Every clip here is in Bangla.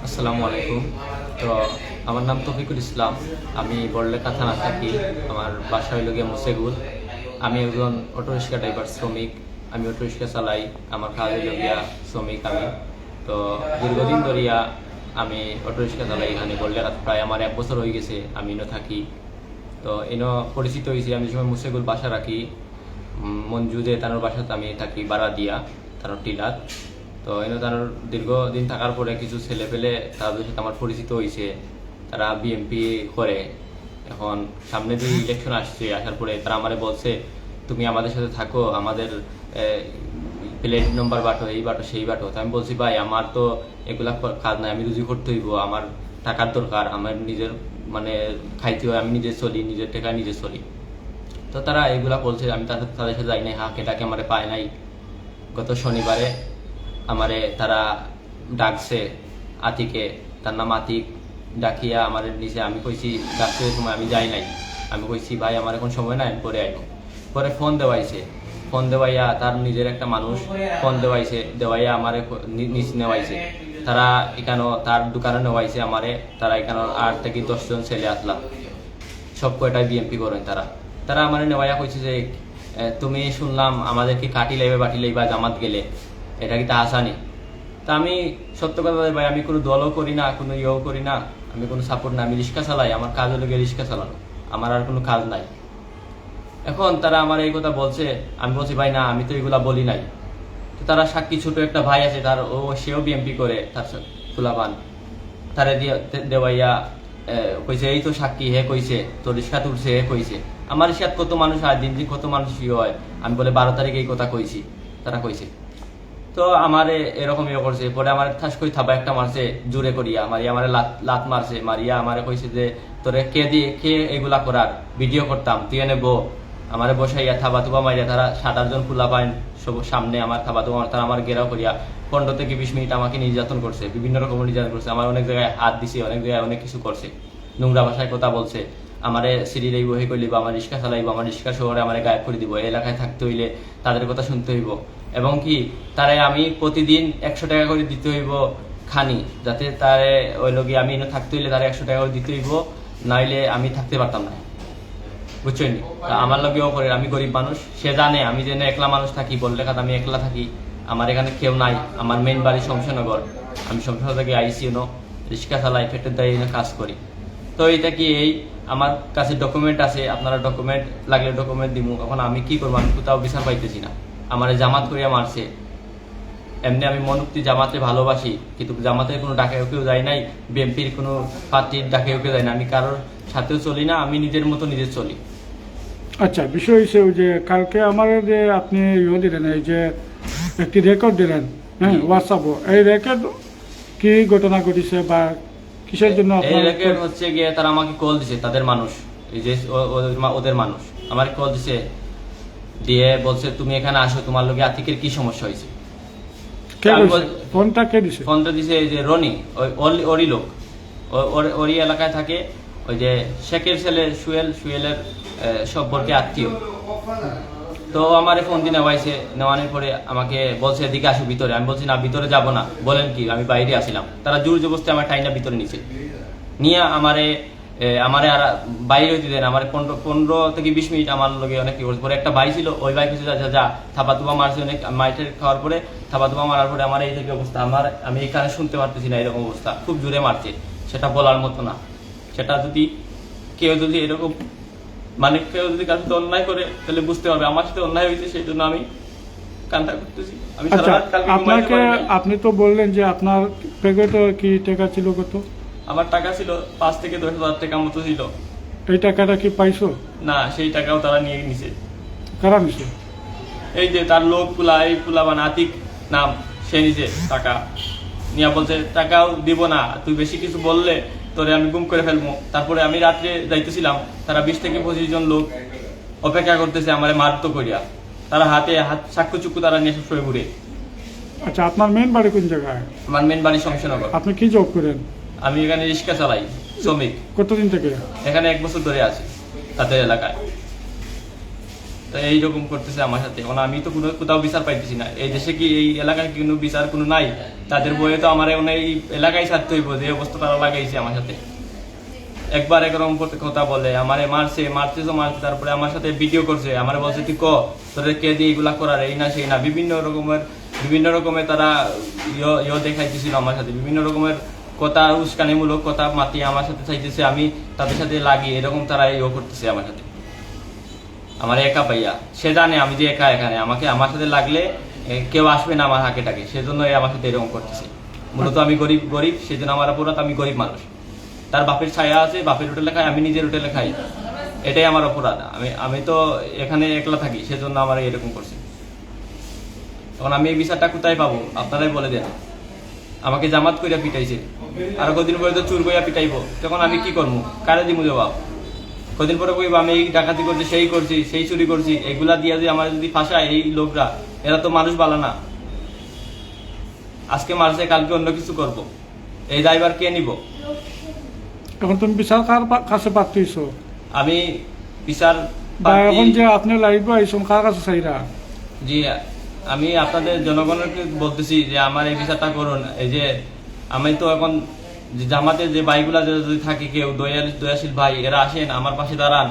আসসালামু আলাইকুম। তো আমার নাম তৌফিকুল ইসলাম। আমি বড়লেখা থানা থাকি। আমার বাসা হইল গিয়ে মুসেগুল। আমি একজন অটোরিক্সা ড্রাইভার শ্রমিক। আমি অটোরিক্সা চালাই। আমার কাজ হইল গিয়া শ্রমিক আমি। তো দীর্ঘদিন ধরিয়া আমি অটোরিক্সা চালাই এখানে বড়লেখা। প্রায় আমার 1 বছর হয়ে গেছে আমি এনে থাকি। তো এনে পরিচিত হয়েছি আমি সময় মুসেগুল বাসা রাখি। মঞ্জুদে তার বাসাতে আমি থাকি ভাড়া দিয়া তার টিলাত। তো এনে তার দীর্ঘদিন থাকার পরে কিছু ছেলে পেলে তাদের সাথে আমার পরিচিত হয়েছে। তারা বিএমপি করে। এখন সামনে যে ইলেকশন আসছে, আসার পরে তারা আমারে বলছে তুমি আমাদের সাথে থাকো, আমাদের প্লেট নম্বর বাটো, এই বাটো সেই বাটো। তো আমি বলছি ভাই আমার তো এগুলা কাজ নাই, আমি রুজি করতে হইব, আমার টাকার দরকার, আমার নিজের খাইতে হয়, আমি নিজে চলি, নিজের টাকা নিজে চলি। তো তারা এগুলা বলছে, আমি তাদের সাথে যাই নাই, হাঁকে ডাকে আমারে পায় নাই। গত শনিবারে আমারে তারা ডাকছে আতিকে, তার নাম আতিক, ডাকিয়া আমার নিচে আমি কইছি ডাকতে সময় আমি যাই নাই। আমি কইছি ভাই আমার এখন সময় নাই, আমি পরে আইব। পরে ফোন দেওয়াইয়া তার নিজের একটা মানুষ ফোন দেওয়াইয়া আমারে নিচে নেওয়াইছে। তারা এখানেও তার দোকানে নেওয়াইছে আমারে। তারা এখানে 8 থেকে 10 জন ছেলে আসলাম, সব কয়টাই বিএমপি করেন। তারা আমার নেওয়াইয়া কইছে যে তুমি শুনলাম আমাদেরকে কাটি লাইবে বাটি লাইবা জামাত গেলে, এটা কি তা আসানি? তা আমি সত্য কথা ভাই, আমি কোনো দলও করি না, কোনো ইয়েও করি না, আমি কোনো সাপোর্ট না। আমি রিক্সা চালাই, আমার কাজ হলো গিয়ে রিক্সা চালানো, আমার আর কোনো কাজ নাই। এখন তারা আমার এই কথা বলছে, আমি বলছি ভাই না, আমি তো এগুলা বলি নাই। তো তারা সাক্ষী ছোট একটা ভাই আছে, সেও বিএমপি করে, তার ফুলাপান তারে দেওয়াইয়া কইছে এই তো সাক্ষী, হে কইছে তো রিক্সা তুলছে, হে কইছে। আমার রিক্সাত কত মানুষ হয়, দিন কত মানুষ হয়। আমি বলে 12 তারিখে এই কথা কইছি, তারা কইছে। তো আমারে এরকম ইয়ে করছে। পরে আমার ঠাস করে থাবা একটা মারছে জোরে করিয়া, মারিয়া আমারে লাত মারছে। মারিয়া আমারে কইছে যে তোরে কে এগুলা করার ভিডিও করতাম, তুই এনে আমারে বসাইয়া থাবা তুবা মারিয়া। তারা 7-8 জন ফুলা পাইন সব সামনে আমার থাবা তুবা, তারা আমার ঘেরাও করিয়া 15 থেকে 20 মিনিট আমাকে নির্যাতন করছে, বিভিন্ন রকম নির্যাতন করছে। আমার অনেক জায়গায় হাত দিছে, অনেক জায়গায় অনেক কিছু করছে, নোংরা ভাষায় কথা বলছে। আমারে সিঁড়ি লাইব, হে করলিব, আমার রিক্সা চালাইব, আমার রিক্সা শহরে আমার গায়েব করে দিব। এই এলাকায় থাকতে হইলে তাদের কথা শুনতে হইব। এবং কি তারে আমি প্রতিদিন 100 টাকা করে দিতে হইব খানি, যাতে তারে ওই লগে আমি থাকতে হইলে তারে 100 টাকা করে দিতে হইব, নাইলে আমি থাকতে পারতাম না, বুঝছেন? আমার লগেও করে, আমি গরিব মানুষ, সে জানে আমি যেন একলা মানুষ থাকি, বড়লেখাতে আমি একলা থাকি, আমার এখানে কেউ নাই। আমার মেন বাড়ি শমশানগর, আমি শমশানগর থেকে আইসি রিক্সা চালাই, পেটের দাঁড়িয়ে কাজ করি। তো এটা কি এই আমার কাছে ডকুমেন্ট আছে, আপনারা ডকুমেন্ট লাগলে ডকুমেন্ট দিব। এখন আমি কি করবো, আমি কোথাও বিচার পাইতেছি না। আমার জামাত করিয়া মারছে। এমনি আমি মনোক্তি জামাতে ভালোবাসি, কিন্তু জামাতের কোনো ডাকে কেউ যায় নাই, বিএনপির কোনো পার্টির ডাকে কেউ যায় না। আমি কারোর সাথেও চলি না, আমি নিজের মতো নিজে চলি। আচ্ছা, বিষয় হচ্ছে যে কালকে আমার যে আপনি দিলেন, এই যে একটি রেকর্ড দিলেন, হ্যাঁ, হোয়াটসঅ্যাপও, এই রেকর্ড কি ঘটনা ঘটেছে বা কিসের জন্য? এই রেকর্ড হচ্ছে গিয়ে তারা আমাকে কল দিছে, তাদের মানুষ, এই যে ওদের মানুষ আমার কল দিছে, দিয়ে বলছে তুমি এখানে আসো, তোমার লগে আতিকের কি সমস্যা হয়েছে। ফোনটা কে দিছে? ফোনটা দিছে এই যে রনি, ওরই লোক, ওরই এলাকায় থাকে, ওই যে শেখের ছেলে সুয়েলের সম্পর্কে আত্মীয়। তো আমার ফোন দিয়ে নেওয়াইছে, নেওয়ানোর পরে আমাকে বলছে এদিকে আসো ভিতরে। আমি বলছি না, ভিতরে যাব না। বলেন কি, আমি বাইরে আসিলাম। তারা জোর জবরদস্তি আমার টাইনা ভিতরে নিচে নিয়ে আমারে আর বাইরে হইতে দেন। আমার 15 থেকে 20 মিনিট আমার লগে অনেক কি করছে। পরে একটা ভাই ছিল, ওই ভাই কিছু যা থাপা তুপা মারছে, অনেক মাইটের খাওয়ার পরে থাপা তুপা মারার পরে আমার এই থেকে অবস্থা, আমি এখানে শুনতে পারতেছি না, এরকম অবস্থা, খুব জোরে মারছে। সেটা বলার মতো না। সেটা যদি কেউ যদি এরকম কেউ যদি কার সাথে অন্যায় করে, তাহলে বুঝতে পারবে আমার সাথে অন্যায় হয়েছে, সেই জন্য আমি কান্না করতেছি। আমি আপনাকে, আপনি তো বললেন যে আপনার প্যাকেটে কি টাকা ছিল কত? আমার টাকা ছিল 5 থেকে 10,000 টাকা মতো ছিল। এই টাকাটা কি পাইছো? না, সেই টাকাও তারা নিয়ে নিছে। কারা নিছে? এই যে তার লোক এই পুলাবান আতিক নাম, সে নিছে টাকা নিয়ে বলছে টাকাও দিব না, তুই বেশি কিছু বললে তোরে আমি গুম করে ফেলবো। তারপরে আমি রাত্রে যাইতেছিলাম, তারা 20 থেকে 25 জন লোক অপেক্ষা করতেছে আমারে মারতো করিয়া। তারা হাতে সাক্ষ্য চুক্কু তারা নিয়ে সবসময় ঘুরে। আচ্ছা, আপনার মেন বাড়ি কোন জায়গায়? আমার মেন বাড়ি শমশানগর। আপনি কি জব করেন? আমি এখানে রিক্সা চালাই, শ্রমিক। কতদিন থেকে? এখানে 1 বছর ধরে আছি তাদের এলাকায়। তো এইরকম করতেছে আমার সাথে। এখন আমি তো কোথাও বিচার পাইতেছি না। এই দেশে কি এই এলাকায় কোনো বিচার কোনো নাই? তাদের বইয়ে তো আমার এখন এই এলাকায় ছাড়তে হইব, যে অবস্থা তারা লাগাইছে আমার সাথে। একবার একরকম কথা বলে, আমারে মারছে, তারপরে আমার সাথে ভিডিও করছে, আমার বলছে তুই তোদের কে দিয়ে এগুলা করার, এই না সেই না, বিভিন্ন রকমের তারা দেখাইতেছিল আমার সাথে, বিভিন্ন রকমের কথা, উস্কানিমূলক কথা মাতিয়ে আমার সাথে চাইতেছে আমি তাদের সাথে লাগি, এরকম তারা করতেছে আমার সাথে। আমার একা পাইয়া, সে জানে আমি যে একা এখানে, আমার সাথে লাগলে কেউ আসবে না আমার হাকেটাকে, সেজন্য আমার সাথে এরকম করতেছে। মূলত আমি গরিব, সেজন্য আমার অপরাধ, আমি গরিব মানুষ। তার বাপের ছায়া আছে, বাপের হোটেলে খাই, আমি নিজের হোটেলে খাই, এটাই আমার অপরাধ। আমি তো এখানে একলা থাকি, সেজন্য আমার এরকম করছে। তখন আমি এই বিচারটা কোথায় পাবো? আপনারাই বলে দেন। আমাকে জামাত কইরা পিটাইছে, আর কদিন পরে তো চুর কইরা পিটাইবো, তখন আমি কি করবো? কারে দিমু জবাব? কদিন পরে কইব আমি এই ডাকাতি করছি, সেই চুরি করছি, এগুলা দিয়া যে আমার যদি ফাঁসায় এই লোকরা, এরা তো মানুষ বালা না। আজকে মারছে, কালকে অন্য কিছু করব, এই দায়ভার কে নিব? এখন তুমি বিচার কার কাছে পাচ্ছ? আমি বিচার বা এখন যে আপনি লাইভ আইসুন কার কাছে চাইরা? জি, আমি আপনাদের জনগণকে বলতেছি যে আমার এই বিচারটা করুন। এই যে আমি তো এখন জামাতের যে ভাইগুলা যদি থাকে, কেউ দয়াশীল ভাই, এরা আসেন, আমার পাশে দাঁড়ান।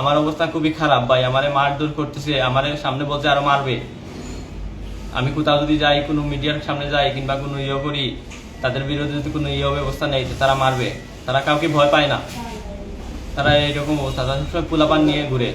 আমার অবস্থা খুবই খারাপ ভাই, আমারে মারধর করতেছে, আমার সামনে বলছে আরো মারবে। আমি কোথাও যদি যাই, কোনো মিডিয়ার সামনে যাই কিংবা কোনো করি, তাদের বিরুদ্ধে যদি কোনো ব্যবস্থা নেই, তারা মারবে। তারা কাউকে ভয় পায় না, তারা এইরকম অবস্থা, তারা সবসময় পোলাপান নিয়ে ঘুরে।